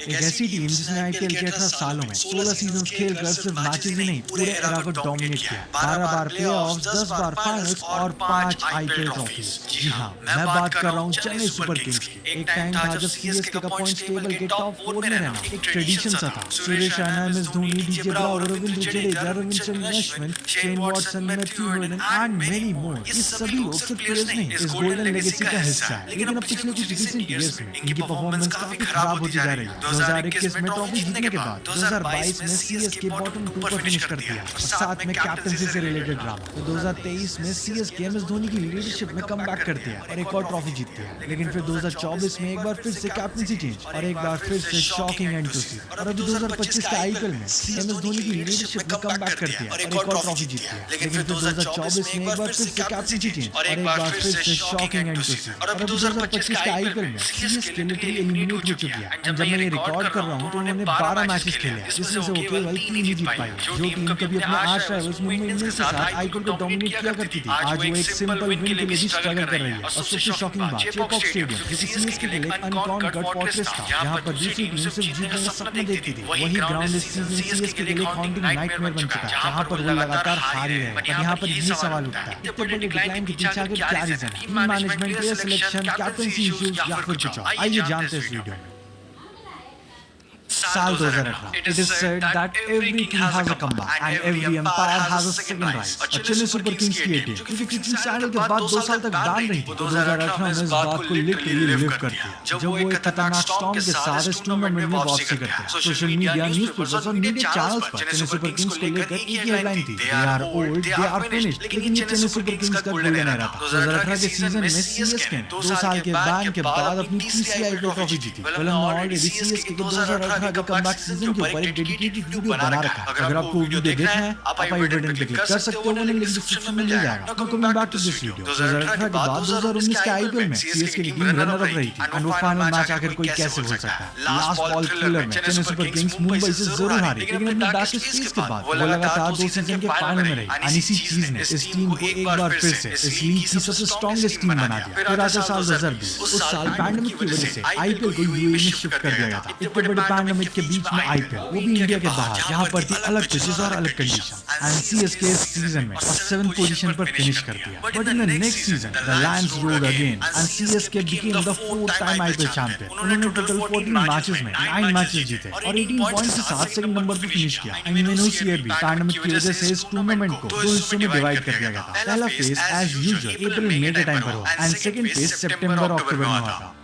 एक ऐसी टीम जिसने आईपीएल के 18 सालों में 16 सीजन्स खेलकर सिर्फ मैचेस ही नहीं पूरे एरा को डोमिनेट किया। 12 बार प्लेऑफ्स, 10 बार फाइनल्स और 5 आईपीएल ट्रॉफीज। जी हाँ, मैं बात कर रहा हूँ चेन्नई सुपर किंग्स की। एक टाइम था जब सीएसके का पॉइंट्स टेबल के टॉप 4 में रहना एक ट्रेडिशन सा था। Suresh Raina, MS Dhoni, DJ Bravo, Ravindra Jadeja, Ravichandran Ashwin, Shane Watson, Matthew Hayden and many more, ये सभी लोग सिर्फ प्लेयर्स नहीं, इस गोल्डन लेगेसी का हिस्सा है। लेकिन अब पिछले कुछ रिसेंट ईयर्स में इनकी परफॉर्मेंस काफी खराब होती जा रही है। 2021 में ट्रॉफी जीतने के बाद 2022 में सीएसके बॉटम 2 पर फिनिश कर दिया और साथ में कैप्टनसी से रिलेटेड ड्रामा। तो 2023 में सीएसके एमएस धोनी की लीडरशिप में कमबैक करते हैं और एक और ट्रॉफी जीतते हैं। लेकिन फिर 2024 में एक बार फिर से कैप्टनसी चेंज और एक बार फिर से शॉकिंग एंड टू सी। और अभी 2025 के आईपीएल में एमएस धोनी की लीडरशिप में कमबैक करते हैं और एक और ट्रॉफी जीतते हैं। लेकिन फिर 2024 में एक बार फिर से कैप्टनसी चेंज और एक बार फिर से शॉकिंग एंड टू सी। और अभी 2025 के आईपीएल में सीएसके लिटरली एलिमिनेट हो चुकी है। जब मैं ये रिकॉर्ड कर रहा हूँ तो उन्होंने 12 मैचेस खेले हैं, जिसमें से वो केवल 3 ही जीत पाई। जो टीम कभी अपने आर्च राइवल्स मुंबई इंडियंस के साथ आईपीएल को डोमिनेट किया करती थी, आज वो एक सिंपल विन के लिए भी स्ट्रगल कर रही है। और सबसे शॉकिंग बात, चेपॉक स्टेडियम जो कि सीएसके के लिए अनकॉन्कर्ड फॉर्ट्रेस था, जहां पर दूसरी टीम सिर्फ जीतने का सपना देखती थी, वही ग्राउंड इस सीजन सीएसके के लिए हॉन्टिंग नाइटमेयर बन चुका है, जहां पर वो लगातार हार ही रहे। और यहाँ पर ये सवाल उठता है, इतने बड़े डिक्लाइन के पीछे आखिर क्या रीजन है? Team management, player selection, captaincy issues या फिर कुछ और? आइए जानते हैं इस वीडियो में। साल 2018, it is said that every team has a comeback and every empire has a second rise। और चेन्नई सुपर किंग्स की ये टीम क्योंकि किसी स्कैंडल के बाद 2 साल तक डाल रही थी, 2018 में इस बात को लिटरली लिव करती है, जब वो एक खतरनाक स्टॉर्म के साथ इस टूर्नामेंट में वापसी करते हैं। सोशल मीडिया, न्यूज़पेपर्स और मीडिया चैनल्स पर चेन्नई सुपर किंग्स को लेकर एक ही हेडलाइन थी, they are old, they are finished. लेकिन ये चेन्नई सुपर किंग्स का गोल्डन एरा था। 2018 के सीजन में सीएसके ने 2 साल के बैन के बाद अपनी तीसरी आईपीएल ट्रॉफी जीती। फिल्म में ऑलरेडी सीएसके के 2018 का कमबैक सीजन के ऊपर एक डेडिकेटेड वीडियो बना रखा है। अगर आपको वीडियो देखना है आप आई बटन पे क्लिक कर सकते हो, लिंक डिस्क्रिप्शन में मिल जाएगा। तो coming back to this video, 2018 के बाद 2019 के आईपीएल में सीएसके की टीम रनर अप रही थी एंड वो फाइनल मैच आखिर कोई कैसे भूल सकता है। लास्ट बॉल थ्रिलर में चेन्नई सुपर किंग्स मुंबई से जरूर हारी, लेकिन अपने बैक स्पेस के बाद वो लगातार 2 सीजन के फाइनल में रही एंड इसी चीज ने इस टीम को एक बार फिर से इस लीग की सबसे स्ट्रॉन्गेस्ट टीम बना दिया। फिर आता साल 2020, उस साल पैंडेमिक की वजह से आईपीएल को यूएई में शिफ्ट कर दिया गया था। इतने बड़े पैंडेमिक के बीच में आईपीएल, वो भी इंडिया के बाहर, यहाँ पर थी अलग पिचेस और अलग कंडीशन एंड सीएसके इस सीजन में 7th पोजीशन पर फिनिश कर दिया। But in the next season the Lions road again and CSK became the 4th time IPL champion. उन्होंने टोटल 14 मैचेस में 9 मैचेस जीते और 18 पॉइंट्स के साथ सेकंड नंबर पर फिनिश किया। एंड इस ईयर भी पैंडेमिक की वजह से इस टूर्नामेंट को 2 हिस्सों में डिवाइड कर दिया गया था। पहला फेज एज यूजुअल अप्रैल मई के टाइम पर हुआ एंड सेकंड फेज सितंबर अक्टूबर में हुआ था।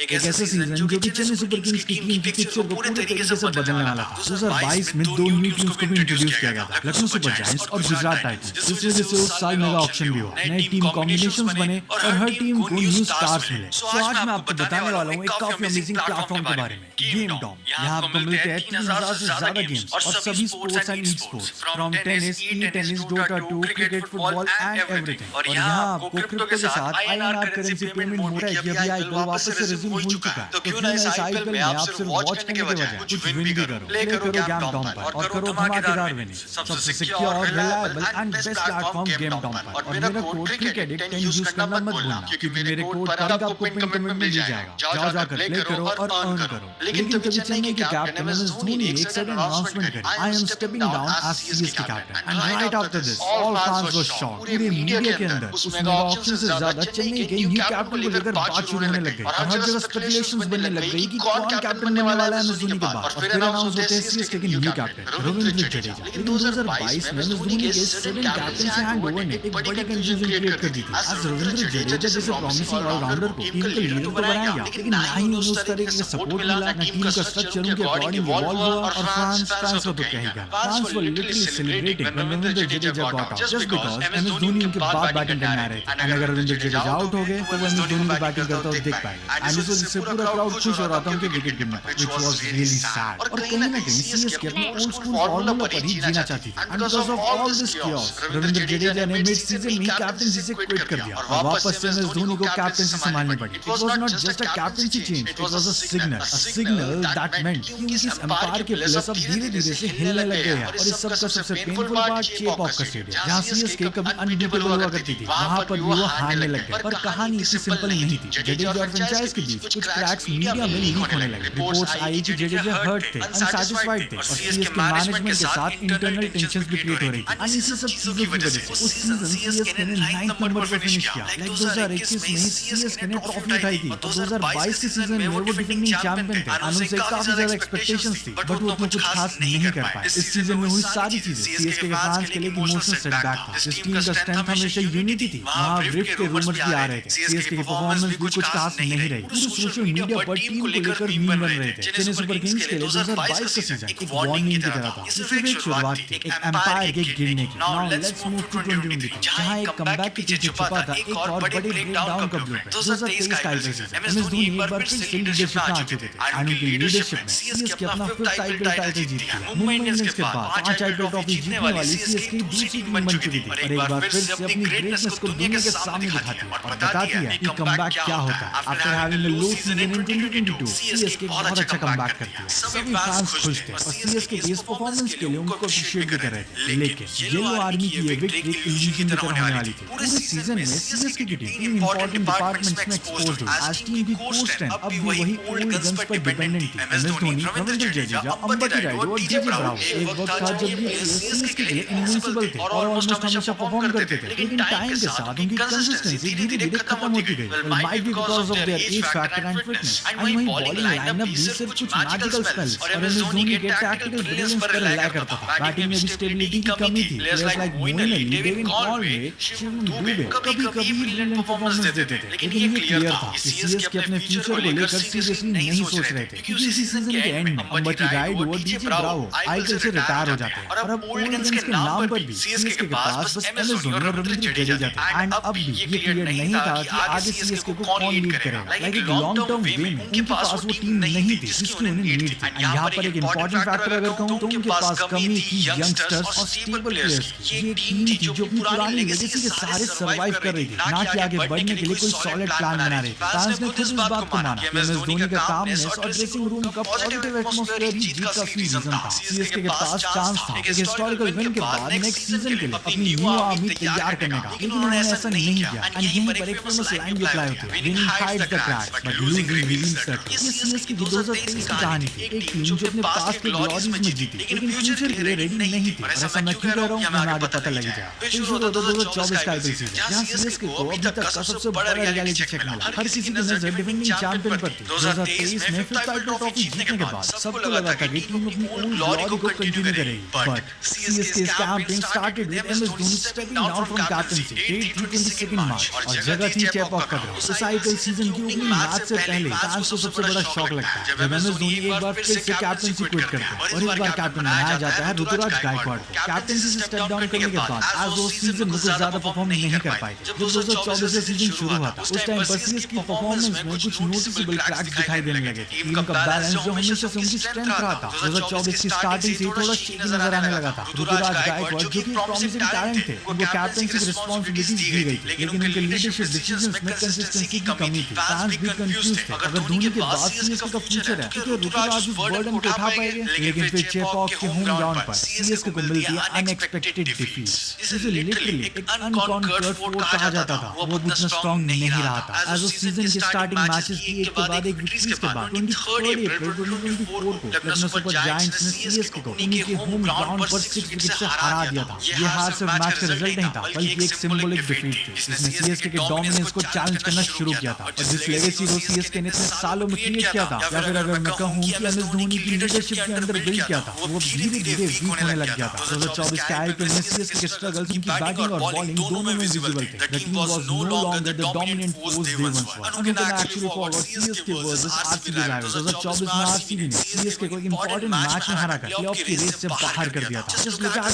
एक ऐसा सीजन जो कि चेन्नई सुपर किंग्स की टीम की पिक्चर को पूरी तरीके से बदलने वाला था। 2022 में 2 न्यू टीम्स को भी इंट्रोड्यूस किया गया था, लखनऊ सुपर जायंट्स और गुजरात टाइटंस, जिस वजह से उस साल मेगा ऑक्शन भी हुआ, नए टीम कॉम्बिनेशंस बने और हर टीम को न्यू स्टार्स मिले। तो आज मैं आपको बताने वाला हूँ एक काफी अमेजिंग प्लेटफॉर्म के बारे में, गेमडॉम। यहाँ आपको मिलते हैं 3000 से ज्यादा गेम्स और सभी sports and e sports, from tennis, e tennis, Dota 2, cricket, football and everything. और यहाँ आपको क्रिप्टो के साथ आईएनआर करेंसी पेमेंट हो रहा है कि अभी आईपीएल वापस से रिज्यूम हो चुका है। तो क्यों ना इस आईपीएल में आप सिर्फ वॉच करने के बजाय कुछ विन भी करो, प्ले करो गेमडॉम पर और करो धमाकेदार विनिंग। सबसे secure, reliable and best platform Gamedom पर। और मेरा कोड क्रिकेट10 यूज करना मत भूलना, क्योंकि मेरे कोड पर आपको पिन कमेंट में मिल जाएगा। जाओ जाकर प्ले करो और अर्न करो। लेकिन तभी चेन्नई के कैप्टन एमएस धोनी ने एक सडन अनाउंसमेंट करी, I am stepping down as CSK captain. And right after this all fans were shocked. पूरे मीडिया के अंदर उस मेगा ऑक्शन से ज्यादा चेन्नई के न्यू कैप्टन को लेकर बात शुरू होने लग गई और हर जगह स्पेकुलेशंस बनने लग गई कि कौन कैप्टन बनने वाला है एमएस धोनी के बाद। और फिर अनाउंस होते हैं सीएसके के न्यू कैप्टन रविंद्र जडेजा। लेकिन 2022 में एमएस धोनी के सडन कैप्टन से हैंडओवर ने एक बड़ी कंफ्यूजन क्रिएट कर दी थी। आज रविंद्र जडेजा जैसे प्रॉमिसिंग ऑलराउंडर को टीम का लीडर तो बनाया गया, लेकिन ना ही उन्हें उस तरह का सपोर्ट मिला, ना टीम का स्ट्रक्चर उनके अकॉर्डिंग इवॉल्व हुआ। और फ्रांस का तो क्या ही कहना, France were literally celebrating when Ravindra Jadeja got out just because MS Dhoni उनके बाद बैटिंग करने आ रहे थे। एंड अगर रविंद्र जडेजा आउट हो गए तो वो एमएस धोनी की बैटिंग करता हुआ देख पाएंगे। एंड इस वजह से पूरा क्राउड खुश हो रहा था उनके विकेट गिरने पर, which was really sad। और कहीं ना कहीं सीएसके अपनी ओल्ड स्कूल फॉर्मूला पर ही जीना चाहती थी। And because of all this chaos Ravindra Jadeja ने मिड सीजन में कैप्टनसी से क्विट कर दिया और वापस से एमएस धोनी को कैप्टनसी संभालनी पड़ी। It was not just a captaincy change, it was a signal that meant कि उनकी एम्पायर के प्लेयर्स अब धीरे-धीरे से हिलने लग गए हैं। और इस सब का सबसे पेनफुल पार्ट चेपॉक का स्टेडियम, जहां सीएसके कभी अनबीटेबल हुआ करती थी, वहां पर भी वो हारने लग गए। पर कहानी इतनी सिंपल नहीं थी। जडेजा और फ्रेंचाइज के बीच बीच कुछ क्रैक्स मीडिया में लीक होने लगे। रिपोर्ट्स आई कि जडेजा हर्ट थे, अनसैटिस्फाइड थे और सीएसके मैनेजमेंट के साथ इंटरनल टेंशंस भी क्रिएट हो रही थी। और इसी सब चीजों की वजह से उस सीजन सीएसके ने 9th नंबर पर फिनिश किया। लाइक 2021 में सीएसके ने ट्रॉफी उठाई थी। 2022 के सीजन में वो डिफेंडिंग चैंपियन थे और उनसे काफी ज्यादा एक्सपेक्टेशंस थी, बट वो उतना कुछ खास नहीं कर पाए। इस सीजन में हुई सारी चीजें सीएसके के फैंस के लिए एक इमोशनल सेटबैक था। इस टीम का स्ट्रेंथ हमेशा यूनिटी थी, वहां रिफ्ट के रूमर्स भी आ रहे थे। सीएसके की परफॉर्मेंस भी कुछ खास नहीं रही। पूरे सोशल मीडिया पर टीम को लेकर मीम बन रहे थे। चेन्नई सुपर किंग्स के लिए 2022 का सीजन एक वार्निंग की तरह था। ये सिर्फ एक शुरुआत थी, एक एम्पायर के गिरने की। नाउ लेट्स मूव टू 2022, जहां एक कमबैक के पीछे छुपा था एक और बड़े ब्रेकडाउन का blueprint. 2023 title season MS Dhoni एक बार फिर से लीडरशिप में आ चुके थे और उनकी लीडरशिप में सीएसके अपना फिफ्थ टाइटल जीत लिया। मुंबई इंडियंस के बाद 5 आईपीएल ट्रॉफी जीतने वाली सीएसके दूसरी टीम बन चुकी थी और एक बार फिर से अपनी ग्रेटनेस को दुनिया के सामने दिखाती है और बताती है कि कमबैक क्या होता है। After having a low season in 2022, CSK बहुत अच्छा कमबैक करती है। सभी फैंस खुश थे और सीएसके की इस परफॉर्मेंस के लिए उनको अप्रिशिएट भी कर रहे थे। लेकिन येलो आर्मी की ये विक्ट्री इल्यूजन की तरह होने वाली थी। पूरे सीजन में सीएसके की टीम इंपॉर्टेंट डिपार्टमेंट्स में एक्सपोज्ड हुई। आज टीम की कोर स्ट्रेंथ अब भी वही ओल्ड गन्स पर डिपेंडेंट थी। एमएस धोनी, रविंद्र जडेजा, अंबटी रायडू और डीजे ब्रावो। एक वक्त था जब ये सीएसके के लिए इनविंसिबल थे और ऑलमोस्ट हमेशा परफॉर्म करते थे, लेकिन टाइम के साथ उनकी कंसिस्टेंसी धीरे-धीरे खत्म होती गई। Well, might be because of their age factor and fitness. And वहीं बॉलिंग लाइनअप भी सिर्फ कुछ मैजिकल स्पेल्स और एमएस धोनी के टैक्टिकल ब्रिलियंस पर रिलाय करता था। बैटिंग में भी स्टेबिलिटी की कमी थी। Players like Moeen Ali, David Conway, Shivam Dube कभी-कभी ब्रिलियंट परफॉर्मेंस देते थे, लेकिन ये क्लियर था कि सीएसके अपने फ्यूचर को लेकर सीरियसली नहीं सोच रहे थे, क्योंकि इसी सीजन के एंड में अंबटी रायडू और डीजे ब्रावो आईपीएल से रिटायर हो जाते हैं और अब ओल्ड गन्स के नाम पर भी सीएसके के पास बस एमएस धोनी और रविंद्र जडेजा थे। एंड अब भी ये क्लियर नहीं था कि आगे सीएसके को कौन लीड करेगा। लाइक एक लॉन्ग टर्म वे में उनके पास वो टीम नहीं थी जिसकी उन्हें नीड थी। यहाँ पर एक इंपॉर्टेंट फैक्टर अगर कहूँ तो उनके पास कमी थी यंगस्टर्स और स्टेबल प्लेयर्स की। ये टीम थी जो अपनी पुरानी लेगेसी के सहारे सर्वाइव कर रही थी, ना कि आगे बढ़ने के लिए कोई सॉलिड प्लान बना रही थी। फैंस ने खुद इस बात को माना कि एमएस धोनी का कामनेस और ड्रेसिंग रूम का पॉजिटिव एटमॉस्फेयर ही जीत का असली रीजन था। सीएसके के पास चांस था एक हिस्टोरिकल विन के बाद नेक्स्ट सीजन के लिए अपनी न्यू आर्मी तैयार करने का, लेकिन उन्होंने ऐसा नहीं किया। एंड यहीं पर एक फेमस लाइन भी अप्लाई होती है, winning hides the cracks but losing reveals the truth. ये सीएसके की 2023 की कहानी थी, एक टीम जो अपने पास्ट के ग्लोरीज में जीती लेकिन फ्यूचर के लिए रेडी नहीं थी। और ऐसा मैं क्यों कह रहा हूं, हमें आगे पता लग जाएगा। तो शुरू होता 2024 टाइटल सीजन, जहां सीएसके को अभी तक का सबसे बड़ा रियलिटी चेक मिला। हर किसी की नजर डिफेंडिंग चैंपियन पर थी। 2023 में फिफ्थ टाइटल ट्रॉफी जीतने के बाद सबको लगा था कि टीम अपनी ओल्ड ग्लोरी को कंटिन्यू करेगी, but सीएसके's campaign started with MS Dhoni stepping down from captaincy date 22 मार्च और जगह थी चेपॉक का ग्राउंड। इस आईपीएल सीजन की ओपनिंग मैच से पहले फैंस को सबसे बड़ा शॉक लगता है जब एमएस धोनी एक बार फिर से कैप्टनसी क्विट करते हैं और एक बार कैप्टन बनाया जाता है ऋतुराज गायकवाड़ को। कैप्टनसी से स्टेप डाउन करने के बाद आज वो सीजन में कुछ ज्यादा परफॉर्म नहीं कर पाए थे। जब 2024 से सीजन शुरू हुआ था उस टाइम पर सीएसके की परफॉर्मेंस में कुछ नोटिसेबल क्रैक्स दिखाई देने लगे थे। टीम का बैलेंस जो हमेशा से उनकी स्ट्रेंथ रहा था 2024 की स्टार्टिंग से थोड़ा शेकी नजर आने लगा था। ऋतुराज गायकवाड़ जो कि प्रॉमिसिंग टैलेंट थे, उनको कैप्टनसी की रिस्पांसिबिलिटीज दी गई थी, लेकिन उनके लीडरशिप डिसीजंस में कंसिस्टेंसी की कमी थी। फैंस भी कंफ्यूज थे अगर धोनी के बाद सीएसके का फ्यूचर है क्योंकि ऋतुराज उस बर्डन को उठा पाएंगे, लेकिन फिर चेपॉक के होम ग्राउंड पर सीएसके को मिलती है अनएक्सपेक्टेड डिफीट। इसे लिटरली एक अनकॉन्कर्ड फोर्ट कहा जाता था। वो उतना स्ट्रांग नहीं रहा था। एज ऑफ सीजन के स्टार्टिंग मैचेस की एक के बाद एक विक्ट्रीज के बाद 23 अप्रैल 2024 को लखनऊ सुपर जायंट्स ने सीएसके को उनके होम ग्राउंड पर 6 विकेट से हरा दिया था। ये हार सिर्फ मैच का रिजल्ट नहीं था बल्कि एक सिंबॉलिक डिफीट थी जिसने सीएसके के डोमिनेंस को चैलेंज करना शुरू किया था। और जिस लेगेसी को सीएसके ने इतने सालों में क्रिएट किया था, या फिर अगर मैं कहूं कि एमएस धोनी की लीडरशिप के अंदर बिल्ड किया था, वो धीरे-धीरे वीक होने लग गया था। 2024 के आईपीएल में सीएसके के स्ट्रगल्स उनकी बैटिंग और बॉलिंग दोनों में विजिबल थे। The team was no longer the dominant force they once were. उनके actually forward CSK versus RCB rivals 2024 में आरसीबी ने सीएसके को एक इंपॉर्टेंट मैच में हराकर प्लेऑफ की रेस से बाहर कर दिया था। Just look at the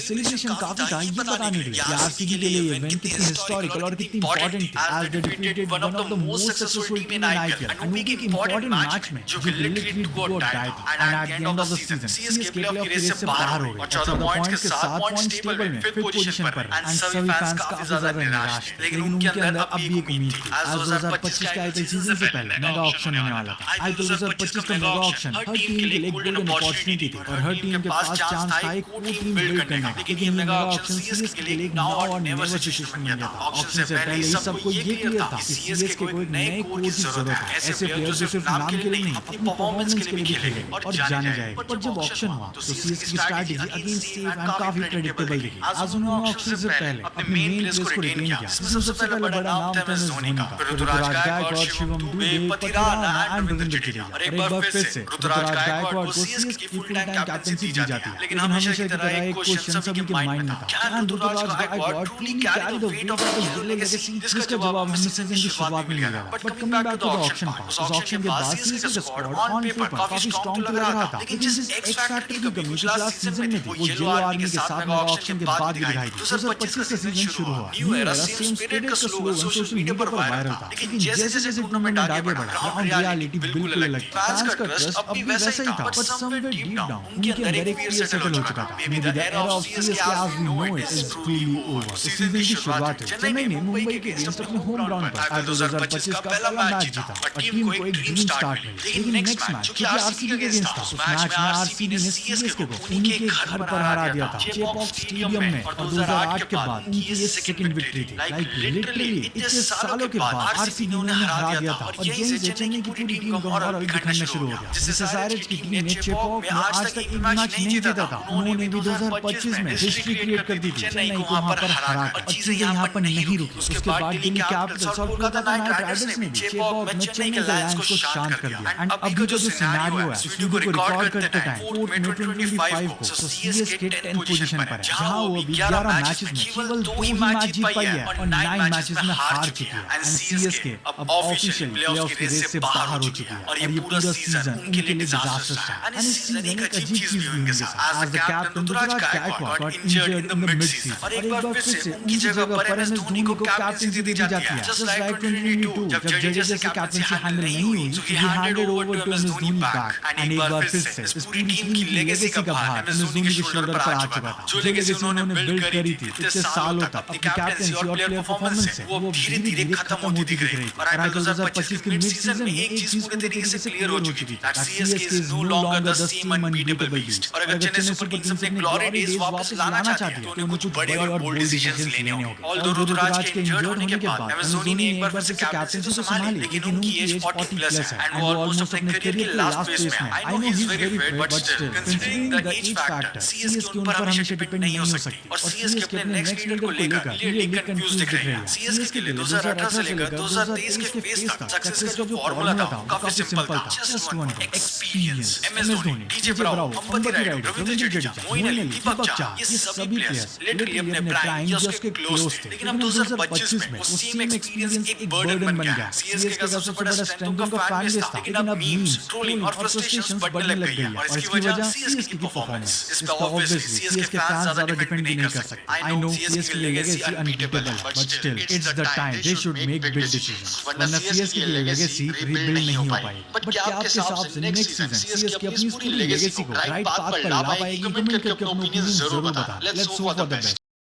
celebration काफी था ये बताने के लिए कि आरसीबी के लिए ये इवेंट कितनी हिस्टोरिकल और कितनी इंपॉर्टेंट थी as they defeated one of the most successful team in IPL. And वो एक इंपॉर्टेंट मैच में जो लिटरली गो डाई थी। And at the end of the season CSK playoff की रेस से बाहर हो गई और 14 पॉइंट्स के साथ पॉइंट्स टेबल में 5th पोजीशन पर एंड सभी फैंस काफी ज्यादा निराश थे, लेकिन उनके अंदर अब भी एक उम्मीद थी। आज 2025 के आईपीएल सीजन से पहले मेगा ऑक्शन होने वाला था। आईपीएल 2025 का मेगा ऑक्शन हर टीम के लिए एक गोल्डन अपॉर्चुनिटी थी और हर टीम के पास चांस था एक पूरी टीम बिल्ड करने का। लेकिन मेगा ऑक्शन सीएसके के लिए एक नाउ और नेवर सिचुएशन बन गया था। ऑक्शन से पहले ही सबको ये क्लियर था कि सीएसके को एक नए नए कोच की जरूरत है। ऐसे प्लेयर्स जो सिर्फ नाम के लिए नहीं, अपनी परफॉर्मेंस के लिए भी खेले और जाने जाएंगे। पर जब ऑक्शन हुआ तो सीएसके की स्ट्रैटेजी अगेन सेफ एंड काफी प्रेडिक्टेबल दिखी। आज उन्होंने ऑक्शन से पहले अपने मेन प्लेयर्स को रिटेन किया, जिसमें सबसे पहले बड़ा नाम था एमएस धोनी का। ऋतुराज गायकवाड़, शिवम दुबे, पतिराना एंड रविंद्र जडेजा। और एक बार फिर से ऋतुराज गायकवाड़ को सीएसके की फुल टाइम कैप्टनसी दी जाती है। लेकिन हमेशा की तरह एक क्वेश्चन सभी के माइंड में था, can Ruturaj Gaikwad truly carry the weight of the Gilly legacy? जिसका जवाब हमें सीजन की शुरुआत में मिला। But coming back to the auction part, उस ऑक्शन के बाद सीएसके का स्क्वाड ऑन पेपर काफी स्ट्रांग तो लग रहा था, लेकिन जिस एक्स फैक्टर की कमी जो लास्ट सीजन में थी वो येलो आर्मी के साथ में ऑक्शन के बाद भी दिखाई दी। 2025 का सीजन शुरू हुआ, न्यू एरा सेम स्पिरिट का स्लोगन सोशल मीडिया पर वायरल था। लेकिन जैसे जैसे टूर्नामेंट आगे बढ़ा, ग्राउंड रियलिटी बिल्कुल अलग थी। फैंस का ट्रस्ट अब भी वैसा ही था, बट समवेयर डीप डाउन उनके अंदर एक फियर सेटल हो चुका था। May be the era of CSK as we know it is truly over। इस सीजन की शुरुआत हुई, चेन्नई ने मुंबई के अगेंस्ट अपने होम ग्राउंड पर 2025 का पहला मैच जीता और टीम को एक ग्रीन स्टार्ट मिली। लेकिन नेक्स्ट मैच जो कि आरसीबी के अगेंस्ट था, उस मैच में आरसीबी ने सीएसके को उनके घर पर हरा दिया था, चेपॉक स्टेडियम में। और 2008 के बाद उनकी ये सेकंड विक्ट्री थी। लाइक लिटरली इतने सालों के बाद आरसीबी ने उन्हें हरा दिया था और यहीं से चेन्नई की पूरी टीम का मॉरल बिखरना शुरू हो गया। जिससे साइरेज की टीम ने चेपॉक में आज तक एक मैच नहीं जीता था, उन्होंने भी 2025 में हिस्ट्री क्रिएट कर दी थी, चेन्नई को वहां पर हरा कर। और चीजें यहाँ पर नहीं रुकी, उसके बाद दिल्ली कैपिटल्स और कोलकाता नाइट राइडर्स ने भी चेपॉक में चेन्नई के लायंस को शांत कर दिया। एंड अभी का जो सिनेरियो है, इस वीडियो को रिकॉर्ड करते टाइम 4 मई 2025 को तो सीएसके 10th पोजीशन पर है, जहां वो अभी 11 मैचेस में केवल 2 ही मैच जीत पाई है और 9 मैचेस में हार चुकी है। एंड सीएसके अब ऑफिशियली प्लेऑफ्स की रेस से बाहर हो चुकी है और ये पूरा सीजन उनके लिए डिजास्टर था। एंड इस सीजन एक अजीब चीज हुई उनके साथ, as the captain Ruturaj Gaikwad got injured in the mid season. और एक बार फिर से उनकी जगह पर एमएस धोनी को कैप्टनसी दी जाती है, जस्ट लाइक 2022 जब जडेजा से कैप्टनसी हैंडल नहीं हुई तो ही handed over to MS Dhoni back. And एक बार फिर से इस पूरी टीम की लेगेसी का भार एमएस धोनी के शोल्डर पर आ चुका था। जो लेगेसी उन्होंने बिल्ड करी थी इतने सालों तक, अपनी कैप्टनसी और प्लेयर परफॉर्मेंस से वो धीरे-धीरे खत्म होती दिख रही थी। और 2025 के मिड सीजन में एक चीज पूरी तरीके से क्लियर हो चुकी थी, that CSK is no longer the same unbeatable beast. और अगर चेन्नई सुपर किंग्स अपने ग्लोरी डेज वापस लाना चाहती है तो उन्हें कुछ बड़े और बोल्ड डिसीजंस लेने होंगे। ऑल्दो ऋतुराज के इंजर्ड होने के बाद एमएस धोनी ने एक बार फिर से कैप्टनसी तो संभाली, लेकिन उनकी एज 40 प्लस है एंड वो ऑलमोस्ट अपने करियर के लास्ट फेज में। I know he is very fit but still considering the age factor CSK उन पर हमेशा डिपेंड नहीं हो सकती। और सीएसके अपने नेक्स्ट लेवल को लेकर क्लियरली कंफ्यूज दिख रही है। सीएसके के लिए 2018 से लेकर 2023 के फेज तक सक्सेस का जो फॉर्मूला था काफी सिंपल था, just one experience. MS Dhoni, DJ Bravo, Ambati Rayudu, Ravindra Jadeja, Moeen Ali, Deepak Chahar, ये सभी प्लेयर्स लिटरली अपने प्राइम जस्ट के क्लोज थे। लेकिन अब 2025 में वो सेम एक्सपीरियंस एक बर्डन बन गया। सीएसके का सबसे बड़ा स्ट्रेंथ उनका फैन बेस था, लेकिन अब मीम्स, ट्रोलिंग और फ्रस्ट्रेशंस बढ़ने लग गई है। और इसकी वजह सीएसके की परफॉर्मेंस। इस पे ऑब्वियसली सीएसके फैंस ज्यादा डिपेंड भी नहीं कर सकते। आई नो सीएसके की लेगेसी अनबीटेबल है, but still it's the time they should make big decisions, वरना सीएसके की लेगेसी रिबिल्ड नहीं हो पाएगी। बट क्या आपके हिसाब से नेक्स्ट सीजन सीएसके अपनी पूरी लेगेसी को राइट पाथ पर ला पाएगी? कमेंट करके अपने ओपिनियन जरूर बताएं। Let's hope for the best.